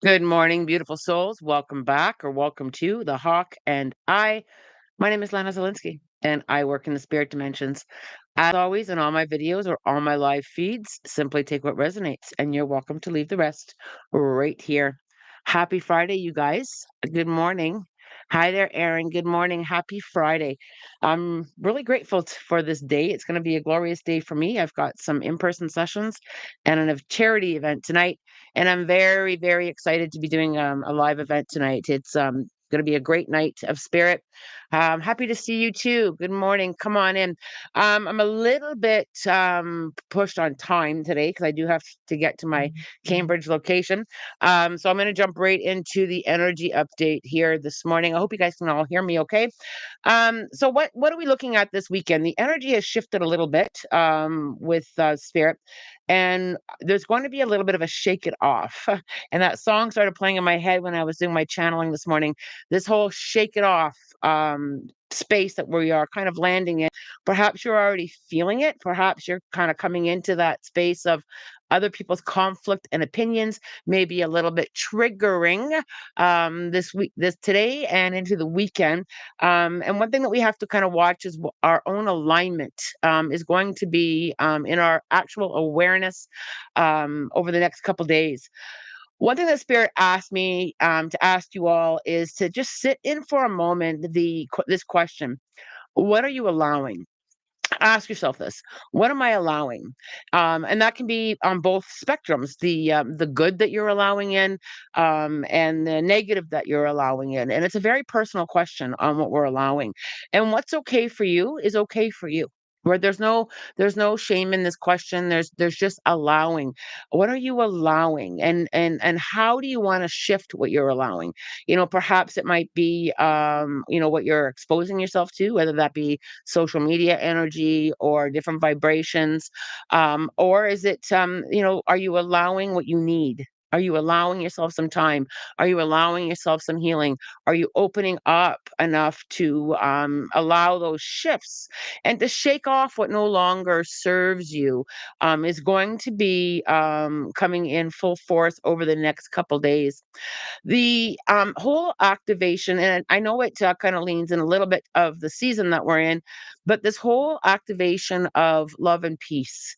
Good morning, beautiful souls. Welcome back or welcome to The Hawk and I. My name is Lana Zelinsky, and I work in the spirit dimensions. As always, in all my videos or all my live feeds, simply take what resonates, and you're welcome to leave the rest right here. Happy Friday, you guys. Good morning. Hi there, Aaron. Good morning. Happy Friday. I'm really grateful for this day. It's going to be a glorious day for me. I've got some in person sessions and a charity event tonight, and I'm very, very excited to be doing a live event tonight. It's going to be a great night of spirit. Happy to see you too. Good morning. Come on in. I'm a little bit pushed on time today because I do have to get to my Cambridge location. So I'm going to jump right into the energy update here this morning. I hope you guys can all hear me okay. So what are we looking at this weekend? The energy has shifted a little bit with spirit, and there's going to be a little bit of a shake it off. And that song started playing in my head when I was doing my channeling this morning. This whole shake it off space that we are kind of landing in. Perhaps you're already feeling it. Perhaps you're kind of coming into that space of other people's conflict and opinions, maybe a little bit triggering this week, this today, and into the weekend. And one thing that we have to kind of watch is our own alignment is going to be in our actual awareness over the next couple days. One thing that Spirit asked me to ask you all is to just sit in for a moment this question: what are you allowing? Ask yourself this: what am I allowing? And that can be on both spectrums: the good that you're allowing in, and the negative that you're allowing in. And it's a very personal question on what we're allowing, and what's okay for you is okay for you. Where there's no shame in this question. There's just allowing. What are you allowing, and how do you want to shift what you're allowing? Perhaps it might be what you're exposing yourself to, whether that be social media energy or different vibrations? Or is it, are you allowing what you need? Are you allowing yourself some time? Are you allowing yourself some healing? Are you opening up enough to allow those shifts and to shake off what no longer serves you? Is going to be coming in full force over the next couple days. The whole activation, and I know it kind of leans in a little bit of the season that we're in, but this whole activation of love and peace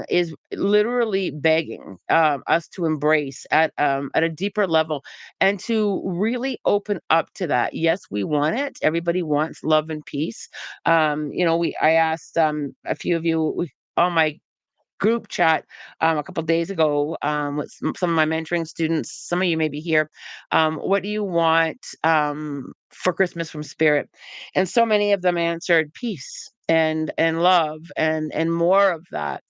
is literally begging us to embrace at a deeper level and to really open up to that. Yes, we want it. Everybody wants love and peace. I asked a few of you on my group chat a couple days ago with some of my mentoring students. Some of you may be here. What do you want for Christmas from Spirit? And so many of them answered peace and love and more of that,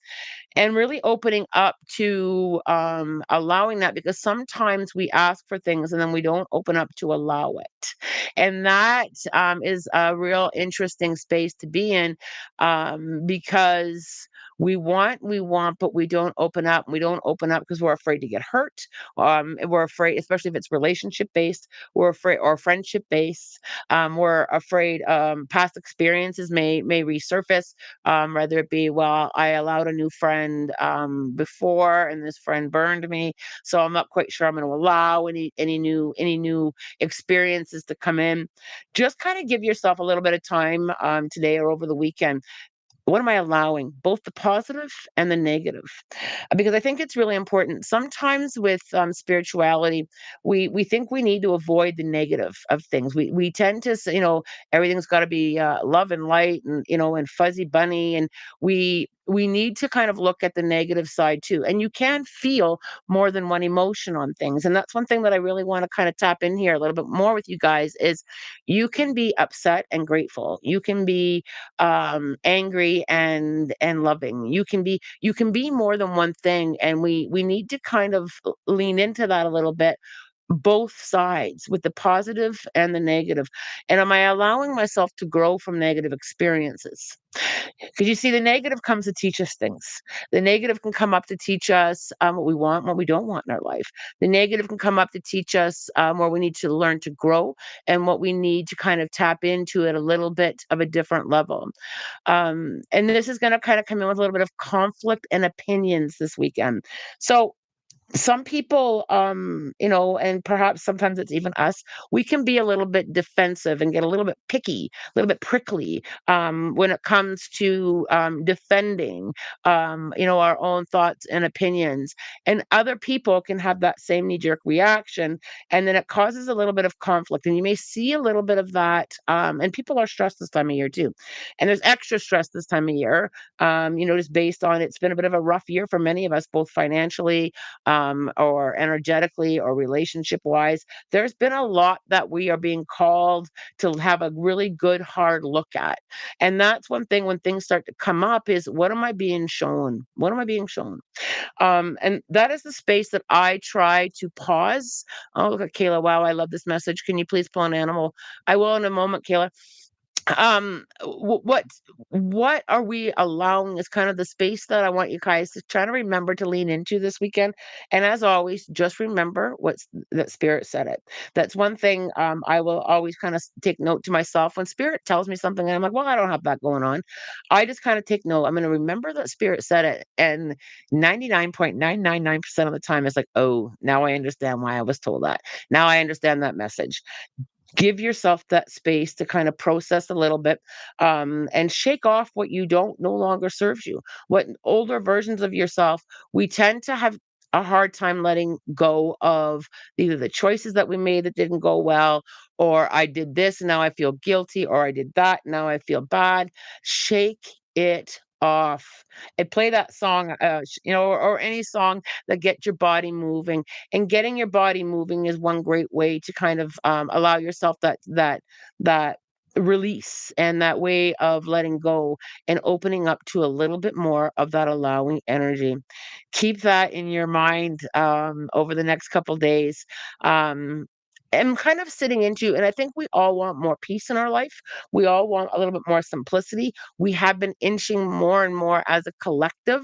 and really opening up to allowing that, because sometimes we ask for things and then we don't open up to allow it. And that is a real interesting space to be in, because we want, but we don't open up. We don't open up because we're afraid to get hurt. We're afraid, especially if it's relationship based, we're afraid, or friendship based. We're afraid past experiences may resurface, whether it be, well, I allowed a new friend before, and this friend burned me, so I'm not quite sure I'm going to allow any new experiences to come in. Just kind of give yourself a little bit of time today or over the weekend. What am I allowing, both the positive and the negative? Because I think it's really important. Sometimes with spirituality, we think we need to avoid the negative of things. We tend to say, everything's got to be love and light, and fuzzy bunny, and we need to kind of look at the negative side too. And you can feel more than one emotion on things. And that's one thing that I really want to kind of tap in here a little bit more with you guys is you can be upset and grateful. You can be angry and loving. You can be more than one thing, and we need to kind of lean into that a little bit, both sides, with the positive and the negative. And am I allowing myself to grow from negative experiences? Because you see, the negative comes to teach us things. The negative can come up to teach us what we want, what we don't want in our life. The negative can come up to teach us where we need to learn to grow, and what we need to kind of tap into at a little bit of a different level. And this is going to kind of come in with a little bit of conflict and opinions this weekend. So some people, and perhaps sometimes it's even us, we can be a little bit defensive and get a little bit picky, a little bit prickly, when it comes to defending, our own thoughts and opinions. And other people can have that same knee jerk reaction, and then it causes a little bit of conflict. And you may see a little bit of that. And people are stressed this time of year too, and there's extra stress this time of year. Just based on, it's been a bit of a rough year for many of us, both financially, or energetically or relationship wise. There's been a lot that we are being called to have a really good hard look at. And that's one thing when things start to come up is, what am I being shown? What am I being shown? And that is the space that I try to pause. Oh, look at Kayla. Wow, I love this message. Can you please pull an animal? I will in a moment, Kayla. What are we allowing is kind of the space that I want you guys to try to remember to lean into this weekend. And as always, just remember what's that spirit said it. That's one thing, I will always kind of take note to myself when spirit tells me something and I'm like, well, I don't have that going on. I just kind of take note. I'm going to remember that spirit said it. And 99.999% of the time it's like, oh, now I understand why I was told that. Now I understand that message. Give yourself that space to kind of process a little bit, and shake off what you don't no longer serves you. What older versions of yourself, we tend to have a hard time letting go of either the choices that we made that didn't go well, or I did this and now I feel guilty, or I did that now I feel bad. Shake it off and play that song, or any song that get your body moving. And getting your body moving is one great way to kind of, allow yourself that release and that way of letting go and opening up to a little bit more of that allowing energy. Keep that in your mind, over the next couple days. Um, and kind of sitting into, and I think we all want more peace in our life. We all want a little bit more simplicity. We have been inching more and more as a collective,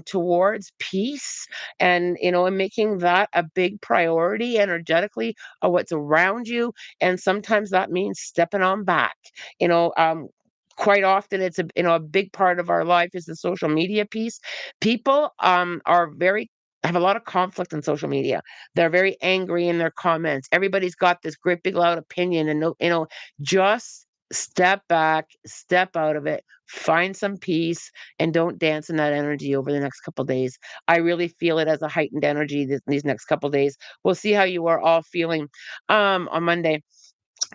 towards peace, and making that a big priority energetically of what's around you. And sometimes that means stepping on back. you know um Quite often it's a big part of our life is the social media piece. People, are very have a lot of conflict in social media. They're very angry in their comments. Everybody's got this great big loud opinion, and no, just step back, step out of it, find some peace, and don't dance in that energy over the next couple days. I really feel it as a heightened energy these next couple days. We'll see how you are all feeling, on Monday.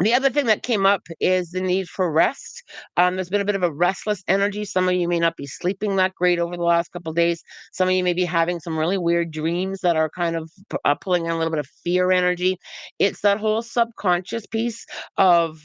The other thing that came up is the need for rest. There's been a bit of a restless energy. Some of you may not be sleeping that great over the last couple of days. Some of you may be having some really weird dreams that are kind of pulling in a little bit of fear energy. It's that whole subconscious piece of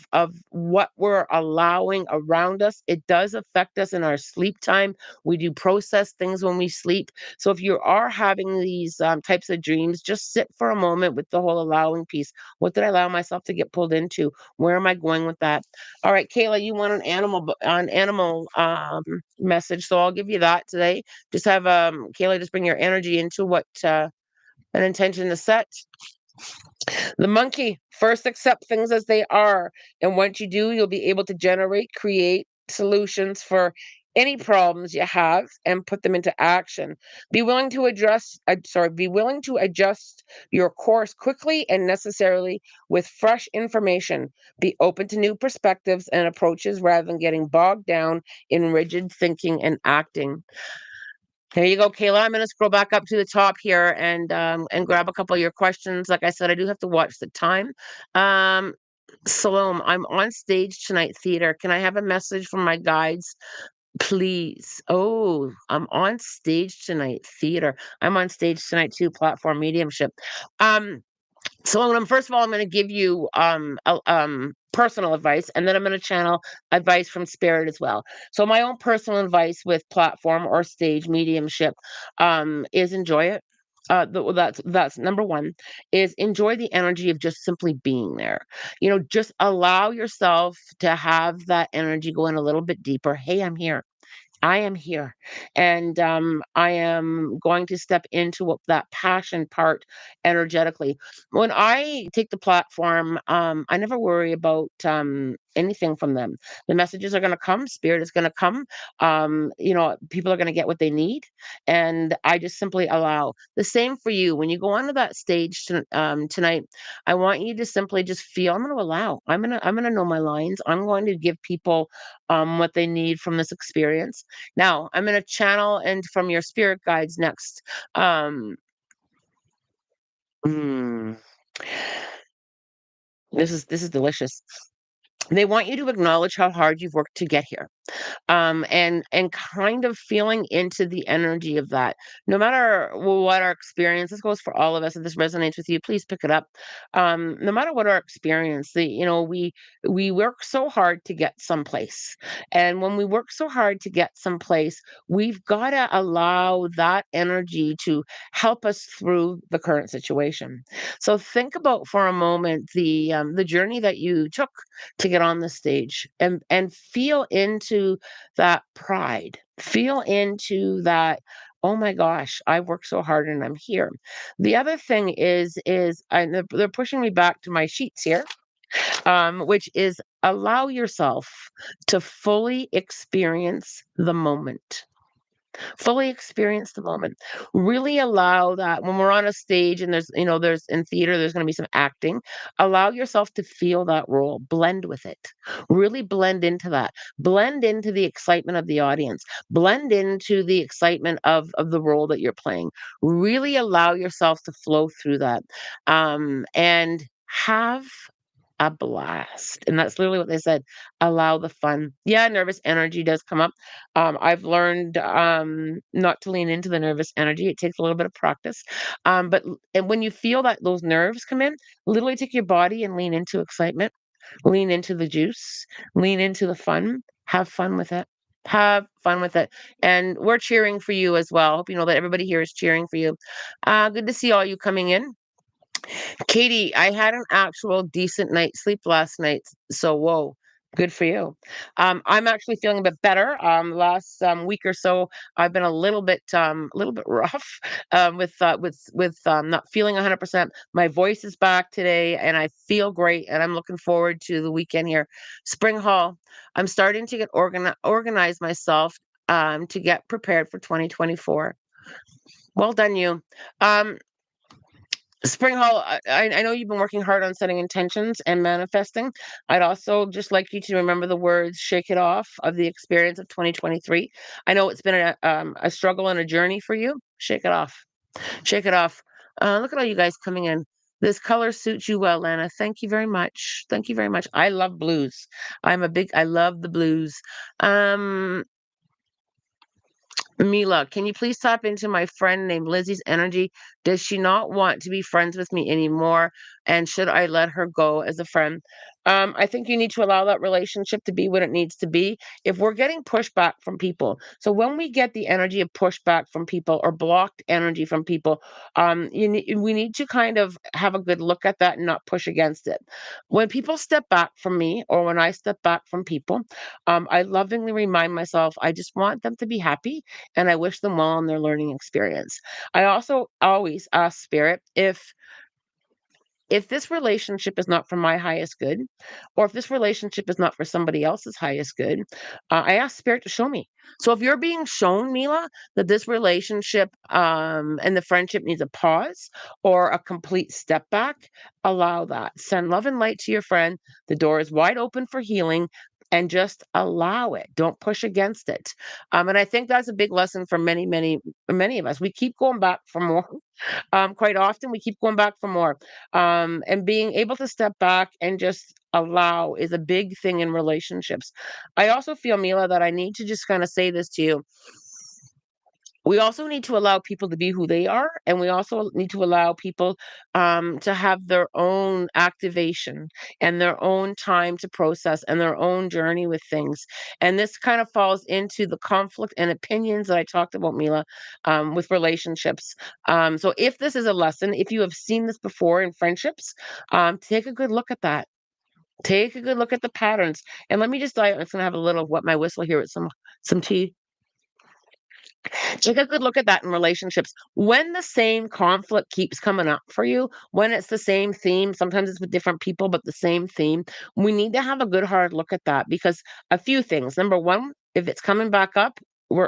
what we're allowing around us. It does affect us in our sleep time. We do process things when we sleep. So if you are having these, types of dreams, just sit for a moment with the whole allowing piece. What did I allow myself to get pulled into? Where am I going with that? All right, Kayla, you want an animal message, so I'll give you that today. Just have Kayla just bring your energy into what an intention to set. The monkey, first accept things as they are. And once you do, you'll be able to create solutions for any problems you have and put them into action. Be willing to adjust your course quickly and necessarily with fresh information. Be open to new perspectives and approaches rather than getting bogged down in rigid thinking and acting. There you go, Kayla. I'm gonna scroll back up to the top here and grab a couple of your questions. Like I said, I do have to watch the time. Um, Salome, I'm on stage tonight, theater. Can I have a message from my guides, please? Oh, I'm on stage tonight, theater. I'm on stage tonight too, platform mediumship. Um, so first of all, I'm going to give you personal advice, and then I'm going to channel advice from spirit as well. So my own personal advice with platform or stage mediumship, is enjoy it. That's number one, is enjoy the energy of just simply being there. Just allow yourself to have that energy go in a little bit deeper. Hey, I'm here. I am here, and I am going to step into what that passion part energetically. When I take the platform, I never worry about anything from them. The messages are going to come, spirit is going to come. People are going to get what they need, and I just simply allow. The same for you. When you go onto that stage tonight, I want you to simply just feel. I'm going to allow. I'm gonna know my lines. I'm going to give people what they need from this experience. Now, I'm gonna channel and from your spirit guides next. Um, mm, this is delicious. They want you to acknowledge how hard you've worked to get here, and kind of feeling into the energy of that. No matter what our experience, this goes for all of us. If this resonates with you, please pick it up. No matter what our experience, we work so hard to get someplace, and when we work so hard to get someplace, we've got to allow that energy to help us through the current situation. So think about for a moment the journey that you took to get on the stage, and feel into that pride. Feel into that, oh my gosh, I worked so hard and I'm here. The other thing is they're pushing me back to my sheets here, which is allow yourself to fully experience the moment. Fully experience the moment. Really allow that when we're on a stage and there's in theater, there's going to be some acting. Allow yourself to feel that role, blend with it. Really blend into that. Blend into the excitement of the audience. Blend into the excitement of the role that you're playing. Really allow yourself to flow through that. And have a blast. And that's literally what they said. Allow the fun. Yeah, nervous energy does come up. I've learned not to lean into the nervous energy. It takes a little bit of practice. And when you feel that those nerves come in, literally take your body and lean into excitement, lean into the juice, lean into the fun, have fun with it. Have fun with it. And we're cheering for you as well. Hope you know that everybody here is cheering for you. Good to see all you coming in. Katie, I had an actual decent night's sleep last night. So, whoa, good for you. I'm actually feeling a bit better. Last week or so, I've been a little bit rough with not feeling 100%. My voice is back today, and I feel great. And I'm looking forward to the weekend here. Spring Hall. I'm starting to get organize myself to get prepared for 2024. Well done, you. Um, Spring Hall, I know you've been working hard on setting intentions and manifesting. I'd also just like you to remember the words "shake it off" of the experience of 2023. I know it's been a struggle and a journey for you. Shake it off. Shake it off. Look at all you guys coming in. This color suits you well, Lana. Thank you very much. Thank you very much. I love blues. I love the blues. Um, Mila, can you please tap into my friend named Lizzie's energy? Does she not want to be friends with me anymore? And should I let her go as a friend? I think you need to allow that relationship to be what it needs to be. If we're getting pushback from people, so when we get the energy of pushback from people or blocked energy from people, we need to kind of have a good look at that and not push against it. When people step back from me or when I step back from people, I lovingly remind myself I just want them to be happy and I wish them well on their learning experience. I also always ask spirit if this relationship is not for my highest good, or if this relationship is not for somebody else's highest good, I ask spirit to show me. So if you're being shown, Mila, that this relationship and the friendship needs a pause or a complete step back, allow that. Send love and light to your friend. The door is wide open for healing. And just allow it. Don't push against it. And I think that's a big lesson for many, many, many of us. We keep going back for more. Quite often, we keep going back for more. And being able to step back and just allow is a big thing in relationships. I also feel, Mila, that I need to just kind of say this to you. We also need to allow people to be who they are, and we also need to allow people to have their own activation and their own time to process and their own journey with things. And this kind of falls into the conflict and opinions that I talked about, Mila, with relationships. So if this is a lesson, if you have seen this before in friendships, take a good look at that. Take a good look at the patterns. And let me just, I'm just gonna have a little wet my whistle here with some tea. Take a good look at that in relationships. When the same conflict keeps coming up for you, when it's the same theme, sometimes it's with different people, but the same theme, we need to have a good hard look at that because a few things. Number one, if it's coming back up,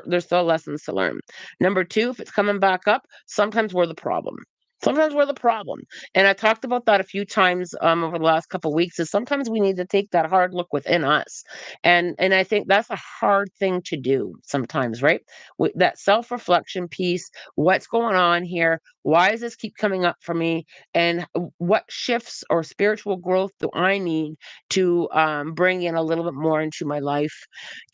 there's still lessons to learn. Number two, if it's coming back up, sometimes we're the problem. Sometimes we're the problem. And I talked about that a few times over the last couple of weeks is sometimes we need to take that hard look within us. And I think that's a hard thing to do sometimes, right? That self-reflection piece, what's going on here, why does this keep coming up for me, and what shifts or spiritual growth do I need to bring in a little bit more into my life.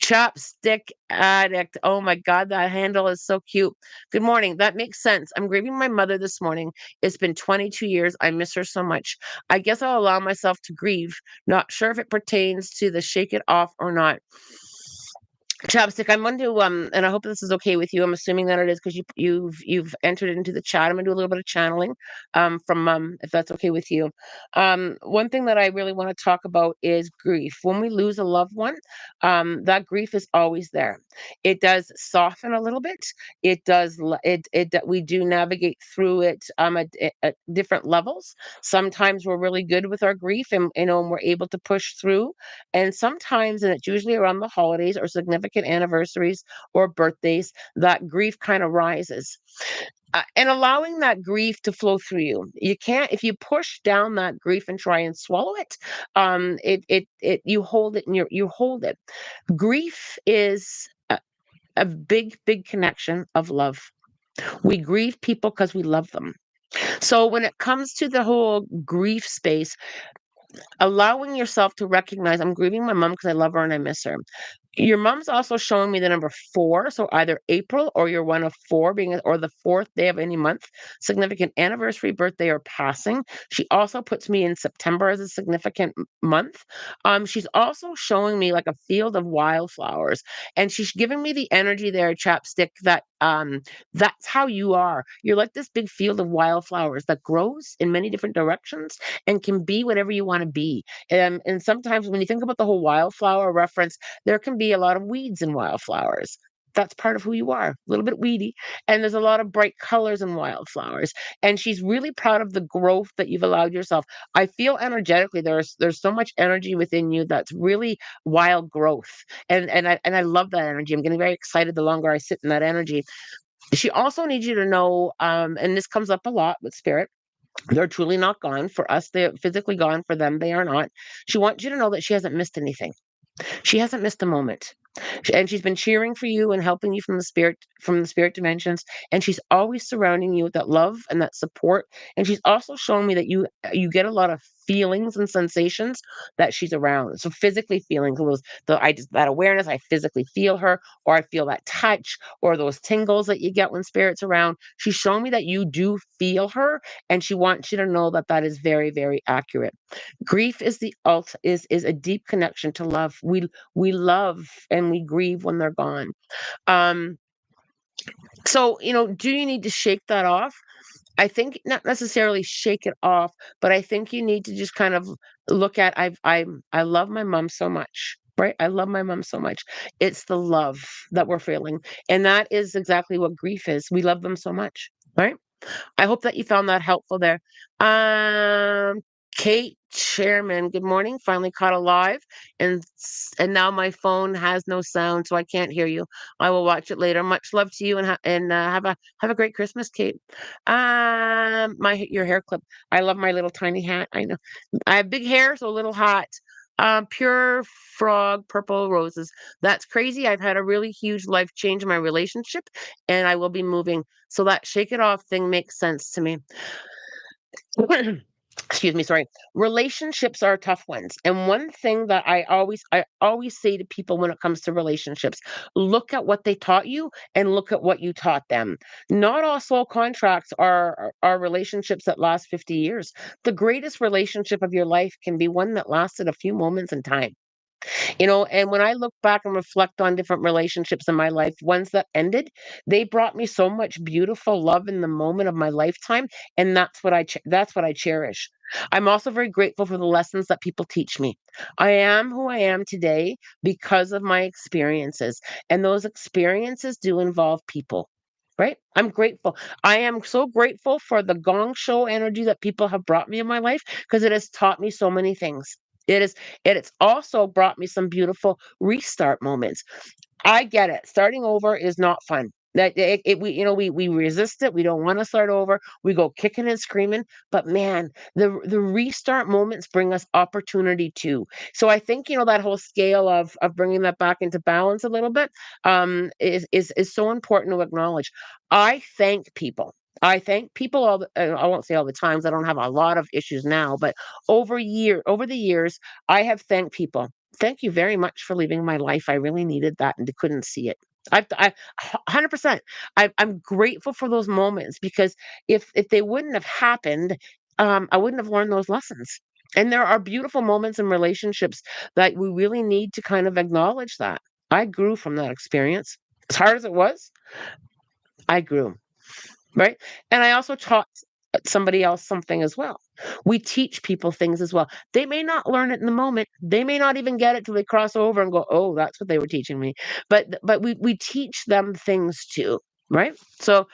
Chopstick addict, oh my god, that handle is so cute. Good morning, that makes sense. I'm grieving my mother this morning. It's been 22 years. I miss her so much. I guess I'll allow myself to grieve. Not sure if it pertains to the shake it off or not. Chapstick, I'm going to and I hope this is okay with you. I'm assuming that it is because you've entered into the chat. I'm gonna do a little bit of channeling from if that's okay with you. One thing that I really want to talk about is grief. When we lose a loved one, that grief is always there. It does soften a little bit. It does we do navigate through it at different levels. Sometimes we're really good with our grief and and we're able to push through, and sometimes, and it's usually around the holidays or significant anniversaries or birthdays, that grief kind of rises. And allowing that grief to flow through you. You can't, if you push down that grief and try and swallow it, you hold it and you hold it. Grief is a big, big connection of love. We grieve people because we love them. So when it comes to the whole grief space, allowing yourself to recognize I'm grieving my mom because I love her and I miss her. Your mom's also showing me the number 4, so either April or you're one of 4 being or the 4th day of any month, significant anniversary, birthday, or passing. She also puts me in September as a significant month. She's also showing me like a field of wildflowers, and she's giving me the energy there, chapstick, that that's how you are. You're like this big field of wildflowers that grows in many different directions and can be whatever you want to be. And sometimes when you think about the whole wildflower reference, there can be a lot of weeds in wildflowers. That's part of who you are, a little bit weedy. And there's a lot of bright colors in wildflowers. And she's really proud of the growth that you've allowed yourself. I feel energetically there's so much energy within you that's really wild growth. And I love that energy. I'm getting very excited the longer I sit in that energy. She also needs you to know, and this comes up a lot with spirit, they're truly not gone. For us, they're physically gone. For them, they are not. She wants you to know that she hasn't missed anything. She hasn't missed a moment. And she's been cheering for you and helping you from the spirit dimensions, and she's always surrounding you with that love and that support, and she's also showing me that you get a lot of feelings and sensations that she's around. So physically feeling those the I just that awareness, I physically feel her, or I feel that touch, or those tingles that you get when spirit's around. She's showing me that you do feel her, and she wants you to know that that is very, very accurate. Grief is the is a deep connection to love. We love and we grieve when they're gone. Um, so, do you need to shake that off? I think not necessarily shake it off, but I think you need to just kind of look at I love my mom so much. Right? I love my mom so much. It's the love that we're feeling. And that is exactly what grief is. We love them so much. Right? I hope that you found that helpful there. Um, Kate Chairman, good morning. Finally caught alive, and now my phone has no sound, so I can't hear you. I will watch it later. Much love to you, and have a great Christmas, Kate. My your hair clip. I love my little tiny hat. I know I have big hair, so a little hot. Pure frog, purple roses. That's crazy. I've had a really huge life change in my relationship, and I will be moving. So that shake it off thing makes sense to me. Excuse me, sorry. Relationships are tough ones. And one thing that I always say to people when it comes to relationships, look at what they taught you and look at what you taught them. Not all soul contracts are relationships that last 50 years. The greatest relationship of your life can be one that lasted a few moments in time. And when I look back and reflect on different relationships in my life, ones that ended, they brought me so much beautiful love in the moment of my lifetime, and that's what I cherish. I'm also very grateful for the lessons that people teach me. I am who I am today because of my experiences, and those experiences do involve people. Right? I'm grateful. I am so grateful for the gong show energy that people have brought me in my life because it has taught me so many things. It is it's also brought me some beautiful restart moments. I get it. Starting over is not fun. That we we resist it. We don't want to start over. We go kicking and screaming. But man, the restart moments bring us opportunity too. So I think that whole scale of bringing that back into balance a little bit is so important to acknowledge. I thank people. I thank people I won't say all the times. I don't have a lot of issues now, but over the years, I have thanked people. Thank you very much for leaving my life. I really needed that and couldn't see it. I 100%. I'm grateful for those moments because if they wouldn't have happened, I wouldn't have learned those lessons. And there are beautiful moments in relationships that we really need to kind of acknowledge that. I grew from that experience. As hard as it was, I grew. Right? And I also taught somebody else something as well. We teach people things as well. They may not learn it in the moment. They may not even get it till they cross over and go, "Oh, that's what they were teaching me." But we teach them things too, right? So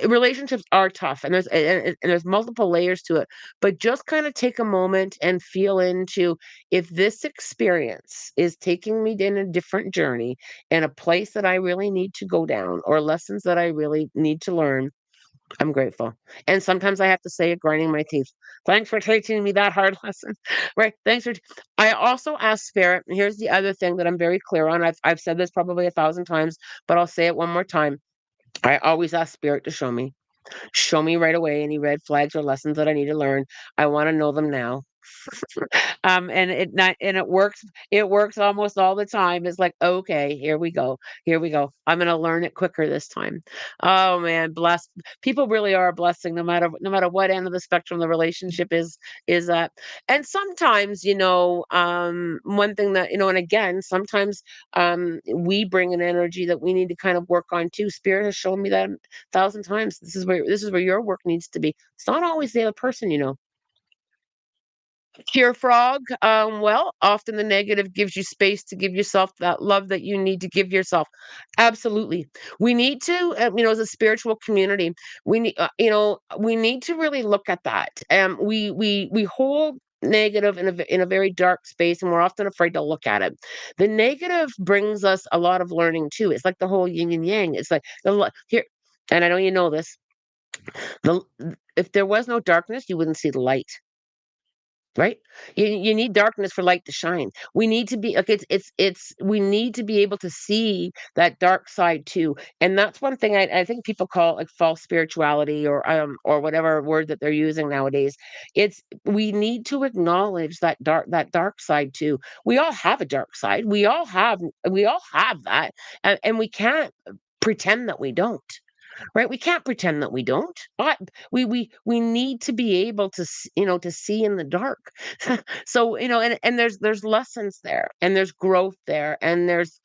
relationships are tough, and there's multiple layers to it. But just kind of take a moment and feel into if this experience is taking me in a different journey in a place that I really need to go down or lessons that I really need to learn. I'm grateful. And sometimes I have to say it grinding my teeth. Thanks for teaching me that hard lesson. Right. Thanks for I also ask spirit, and here's the other thing that I'm very clear on. I've said this probably 1,000 times, but I'll say it one more time. I always ask spirit to show me. Show me right away any red flags or lessons that I need to learn. I want to know them now. And it works almost all the time. It's like, okay, here we go. Here we go. I'm gonna learn it quicker this time. Oh man, blessed people really are a blessing no matter what end of the spectrum the relationship is at. And sometimes, one thing that, and again, sometimes we bring an energy that we need to kind of work on too. Spirit has shown me that 1,000 times. This is where your work needs to be. It's not always the other person. Pure frog, well, often the negative gives you space to give yourself that love that you need to give yourself. Absolutely. We need to, as a spiritual community, we need to really look at that. We hold negative in a very dark space, and we're often afraid to look at it. The negative brings us a lot of learning too. It's like the whole yin and yang. It's like here, and I know you know this. The if there was no darkness, you wouldn't see the light. Right? You need darkness for light to shine. We need to be like it's we need to be able to see that dark side too. And that's one thing I think people call like false spirituality or whatever word that they're using nowadays. It's we need to acknowledge that dark side too. We all have a dark side. We all have that. And we can't pretend that we don't. Right? We can't pretend that we don't. We need to be able to see in the dark. So, and there's lessons there, and there's growth there, and there's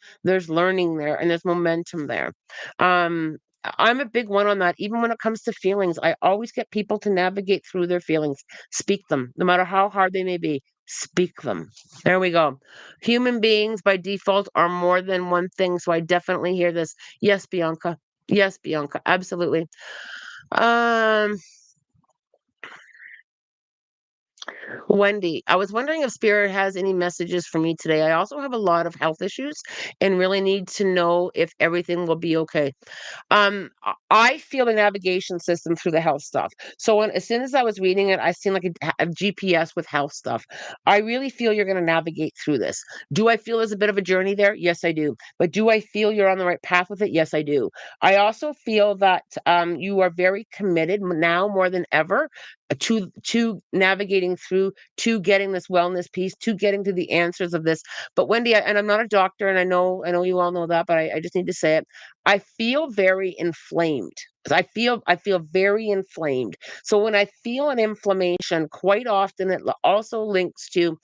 learning there, and there's momentum there. I'm a big one on that. Even when it comes to feelings, I always get people to navigate through their feelings. Speak them, no matter how hard they may be. Speak them. There we go. Human beings by default are more than one thing. So I definitely hear this. Yes, Bianca. Yes, Bianca, absolutely. Um, Wendy, I was wondering if Spirit has any messages for me today. I also have a lot of health issues and really need to know if everything will be okay. I feel the navigation system through the health stuff. So as soon as I was reading it, I seen like a GPS with health stuff. I really feel you're going to navigate through this. Do I feel there's a bit of a journey there? Yes, I do. But do I feel you're on the right path with it? Yes, I do. I also feel that you are very committed now more than ever to navigating through to getting this wellness piece to getting to the answers of this. But Wendy, and I'm not a doctor, and I know you all know that, but I just need to say it. I feel very inflamed. I feel very inflamed. So when I feel an inflammation, quite often it also links to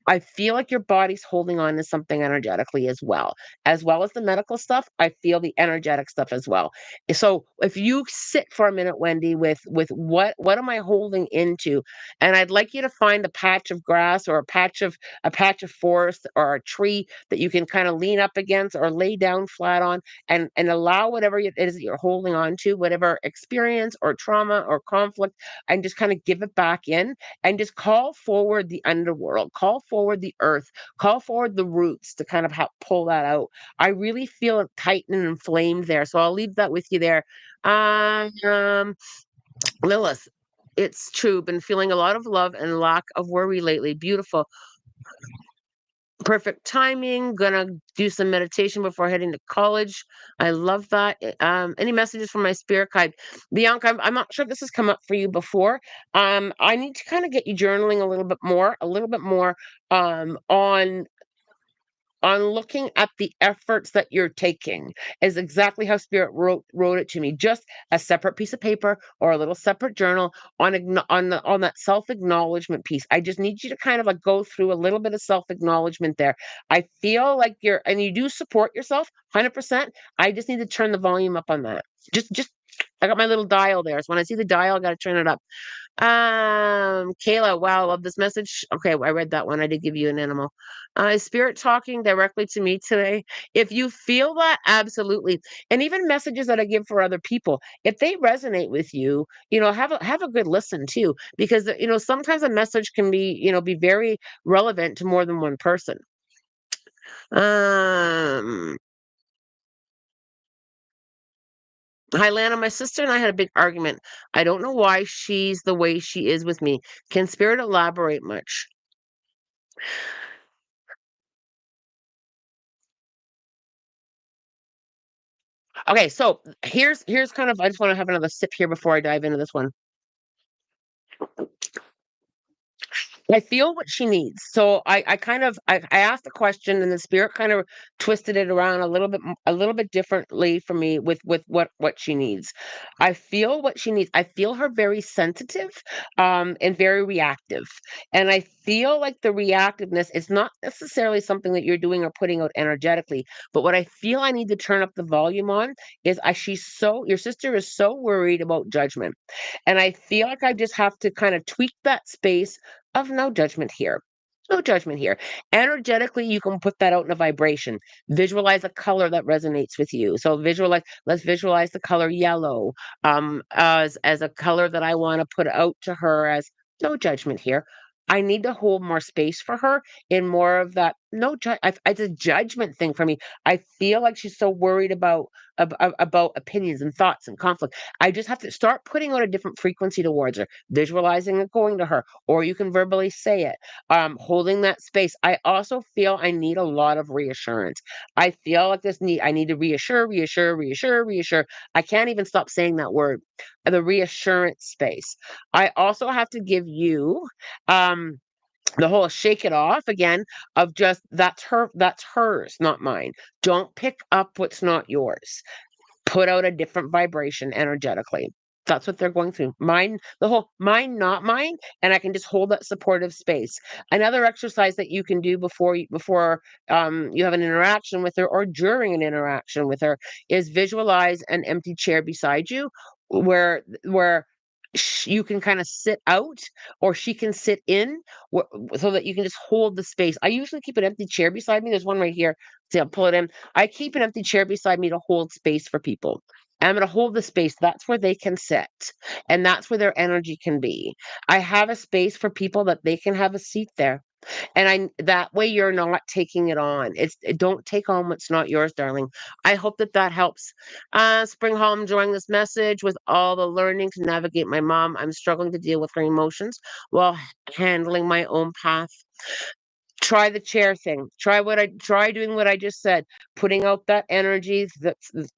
I feel like your body's holding on to something energetically as well as the medical stuff. I feel the energetic stuff as well. So if you sit for a minute, Wendy, with what am I holding into, and I'd like you to find a patch of grass or a patch of forest or a tree that you can kind of lean up against or lay down flat on, and allow whatever it is that you're holding on to, whatever experience or trauma or conflict, and just kind of give it back in and just call forward the underworld, call forward the earth, call forward the roots to kind of help pull that out. I really feel it tight and inflamed there. So I'll leave that with you there. Um, Lilith, it's true. Been feeling a lot of love and lack of worry lately. Beautiful. Perfect timing. Gonna do some meditation before heading to college. I love that. Any messages from my spirit guide? Bianca, I'm not sure if this has come up for you before. I need to kind of get you journaling a little bit more on looking at the efforts that you're taking is exactly how spirit wrote it to me. Just a separate piece of paper or a little separate journal on that self acknowledgement piece. I just need you to kind of like go through a little bit of self acknowledgement there. I feel like you do support yourself 100%. I just need to turn the volume up on that. Just I got my little dial there. So when I see the dial, I got to turn it up. Kayla, wow, love this message. Okay, I read that one. I did give you an animal. Is spirit talking directly to me today? If you feel that, absolutely. And even messages that I give for other people, if they resonate with you, have a good listen too, because sometimes a message can be very relevant to more than one person. Um, Hi, Lana. My sister and I had a big argument. I don't know why she's the way she is with me. Can spirit elaborate much? Okay, so here's kind of I just want to have another sip here before I dive into this one. I feel what she needs. So I asked the question and the spirit kind of twisted it around a little bit differently for me with what she needs. I feel what she needs. I feel her very sensitive and very reactive. And I feel like the reactiveness is not necessarily something that you're doing or putting out energetically, but what I feel I need to turn up the volume on is your sister is so worried about judgment. And I feel like I just have to kind of tweak that space of no judgment here. No judgment here. Energetically, you can put that out in a vibration. Visualize a color that resonates with you. So let's visualize the color yellow as a color that I want to put out to her as no judgment here. I need to hold more space for her in more of that. No, it's a judgment thing for me. I feel like she's so worried about opinions and thoughts and conflict. I just have to start putting out a different frequency towards her, visualizing it going to her, or you can verbally say it, holding that space. I also feel I need a lot of reassurance. I feel like I need to reassure, reassure, reassure, reassure. I can't even stop saying that word, the reassurance space. I also have to give you, um, the whole shake it off again of just that's hers, not mine. Don't pick up what's not yours. Put out a different vibration energetically. That's what they're going through. The whole mine, not mine, and I can just hold that supportive space. Another exercise that you can do before you have an interaction with her or during an interaction with her is visualize an empty chair beside you where you can kind of sit out or she can sit in so that you can just hold the space. I usually keep an empty chair beside me. There's one right here. See, I'll pull it in. I keep an empty chair beside me to hold space for people. I'm going to hold the space. That's where they can sit, and that's where their energy can be. I have a space for people that they can have a seat there. And that way you're not taking it on. Don't take on what's not yours, darling. I hope that helps. Spring Hall, I'm enjoying this message with all the learning to navigate my mom. I'm struggling to deal with her emotions while handling my own path. Try the chair thing. Try doing what I just said, putting out that energy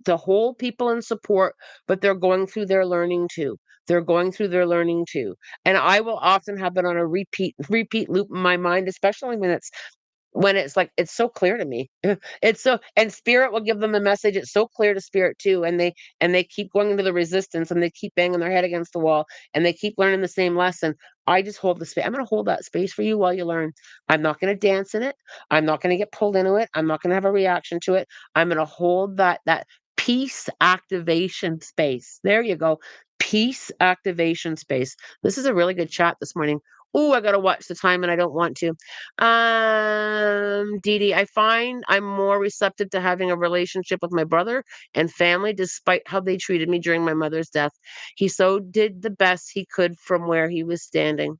to hold people in support, but they're going through their learning too. They're going through their learning too. And I will often have it on a repeat loop in my mind, especially when it's when it's like it's so clear to me. It's so, and spirit will give them the message. It's so clear to spirit too, and they keep going into the resistance, and they keep banging their head against the wall, and they keep learning the same lesson. I just hold the space. I'm going to hold that space for you while you learn. I'm not going to dance in it. I'm not going to get pulled into it. I'm not going to have a reaction to it. I'm going to hold that peace activation space. There you go. Peace activation space. This is a really good chat this morning. Oh, I gotta watch the time and I don't want to. Dee Dee, I find I'm more receptive to having a relationship with my brother and family despite how they treated me during my mother's death. He so did the best he could from where he was standing.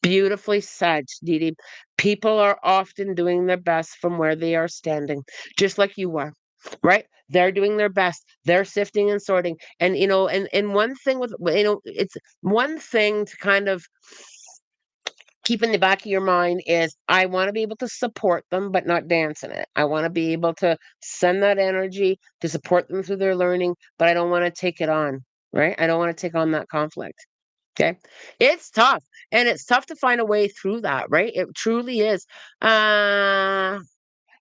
Beautifully said, Dee Dee. People are often doing their best from where they are standing, just like you are, right? They're doing their best. They're sifting and sorting. And and one thing with it's one thing to kind of keep in the back of your mind is I want to be able to support them, but not dance in it. I want to be able to send that energy to support them through their learning, but I don't want to take it on, right? I don't want to take on that conflict. Okay. It's tough. And it's tough to find a way through that, right? It truly is.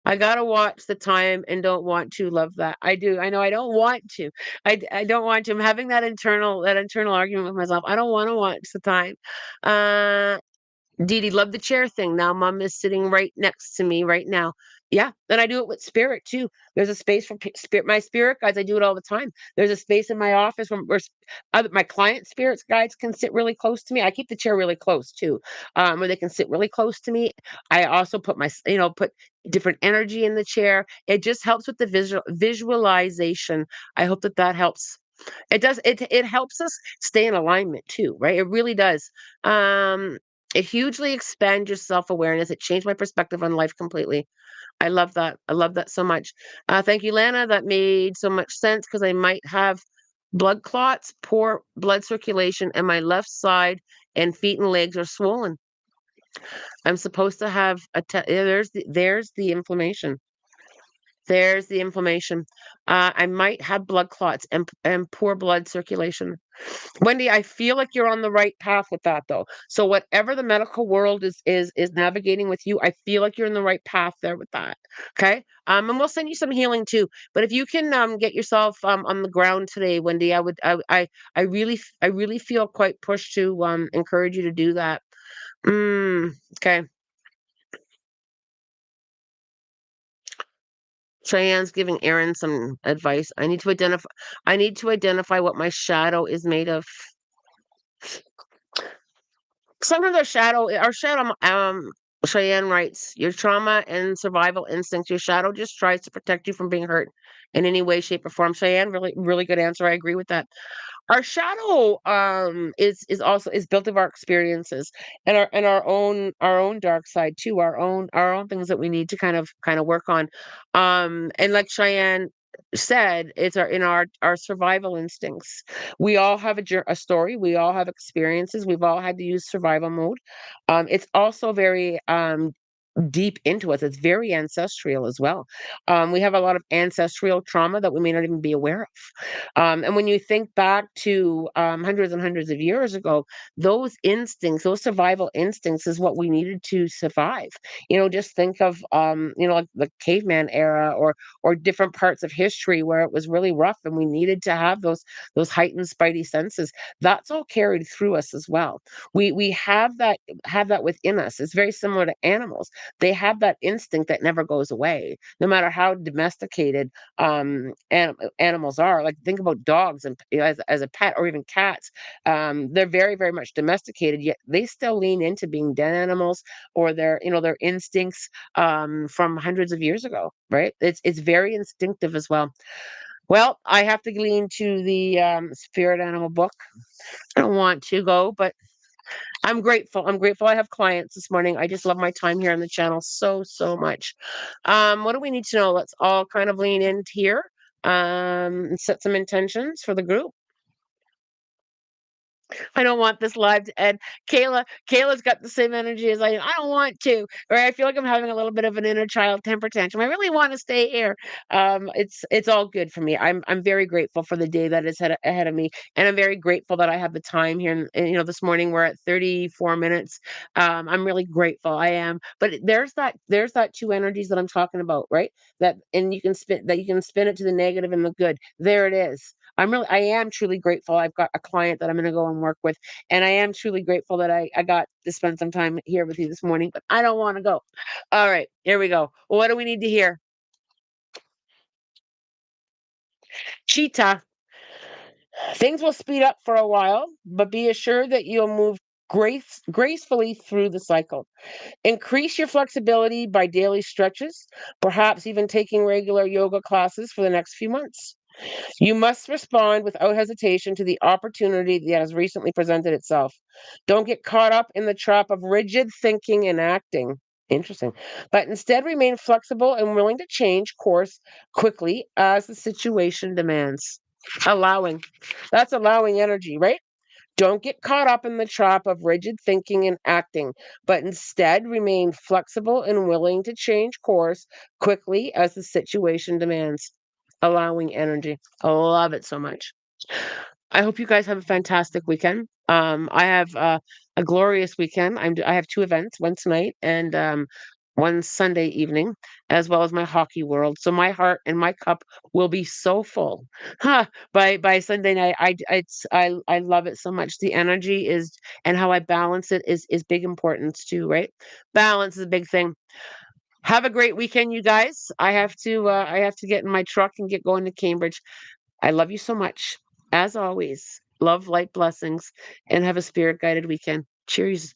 I gotta watch the time and don't want to love that. I do. I know I don't want to. I don't want to. I'm having that internal argument with myself. I don't want to watch the time. Uh Dee Dee, love the chair thing. Now mom is sitting right next to me right now. Yeah, and I do it with spirit too. There's a space for spirit. My spirit guides, I do it all the time. There's a space in my office where my client spirits guides can sit really close to me. I keep the chair really close too, where they can sit really close to me. I also put put different energy in the chair. It just helps with the visualization. I hope that helps. It does. It helps us stay in alignment too, right? It really does. Um, it hugely expands your self-awareness. It changed my perspective on life completely. I love that. I love that so much. Thank you, Lana. That made so much sense because I might have blood clots, poor blood circulation, and my left side and feet and legs are swollen. I'm supposed to have yeah, there's the inflammation. There's the inflammation. I might have blood clots and poor blood circulation. Wendy, I feel like you're on the right path with that though. So whatever the medical world is navigating with you, I feel like you're in the right path there with that. Okay. And we'll send you some healing too. But if you can get yourself on the ground today, Wendy, I really feel quite pushed to encourage you to do that. Okay. Cheyenne's giving Aaron some advice. I need to identify what my shadow is made of. Sometimes Cheyenne writes, your trauma and survival instincts, your shadow just tries to protect you from being hurt in any way, shape, or form. Cheyenne, really, really good answer. I agree with that. Our shadow is also is built of our experiences and our own dark side too, our own things that we need to kind of work on. And like Cheyenne said, it's our survival instincts. We all have a story, we all have experiences, we've all had to use survival mode. It's also very deep into us. It's very ancestral as well. We have a lot of ancestral trauma that we may not even be aware of. And when you think back to hundreds and hundreds of years ago, those instincts, those survival instincts, is what we needed to survive. Just think of like the caveman era or different parts of history where it was really rough, and we needed to have those heightened spidey senses. That's all carried through us as well. We have that within us. It's very similar to animals. They have that instinct that never goes away, no matter how domesticated animals are. Like think about dogs and as a pet, or even cats. They're very, very much domesticated, yet they still lean into being den animals, or their instincts from hundreds of years ago. Right? It's very instinctive as well. Well, I have to lean to the spirit animal book. I don't want to go, but I'm grateful. I'm grateful I have clients this morning. I just love my time here on the channel so, so much. What do we need to know? Let's all kind of lean in here and set some intentions for the group. I don't want this live to end. Kayla's got the same energy as I don't want to. Or I feel like I'm having a little bit of an inner child temper tantrum. I really want to stay here. It's all good for me. I'm very grateful for the day that is ahead of me, and I'm very grateful that I have the time here. And this morning we're at 34 minutes. I'm really grateful. I am. But there's that two energies that I'm talking about, right? That and you can spin it to the negative and the good. There it is. I am truly grateful. I've got a client that I'm going to go and work with, and I am truly grateful that I got to spend some time here with you this morning, but I don't want to go. All right, here we go. What do we need to hear? Cheetah. Things will speed up for a while, but be assured that you'll move gracefully through the cycle. Increase your flexibility by daily stretches, perhaps even taking regular yoga classes for the next few months. You must respond without hesitation to the opportunity that has recently presented itself. Don't get caught up in the trap of rigid thinking and acting. Interesting. But instead remain flexible and willing to change course quickly as the situation demands. Allowing. That's allowing energy, right? Don't get caught up in the trap of rigid thinking and acting, but instead remain flexible and willing to change course quickly as the situation demands. Allowing energy. I love it so much. I hope you guys have a fantastic weekend. I have a glorious weekend. I have two events, one tonight and one Sunday evening, as well as my hockey world. So my heart and my cup will be so full. Huh, by Sunday night, I love it so much. The energy is and how I balance it is big importance too, right? Balance is a big thing. Have a great weekend, you guys. I have to get in my truck and get going to Cambridge. I love you so much. As always, love, light, blessings, and have a spirit guided weekend. Cheers.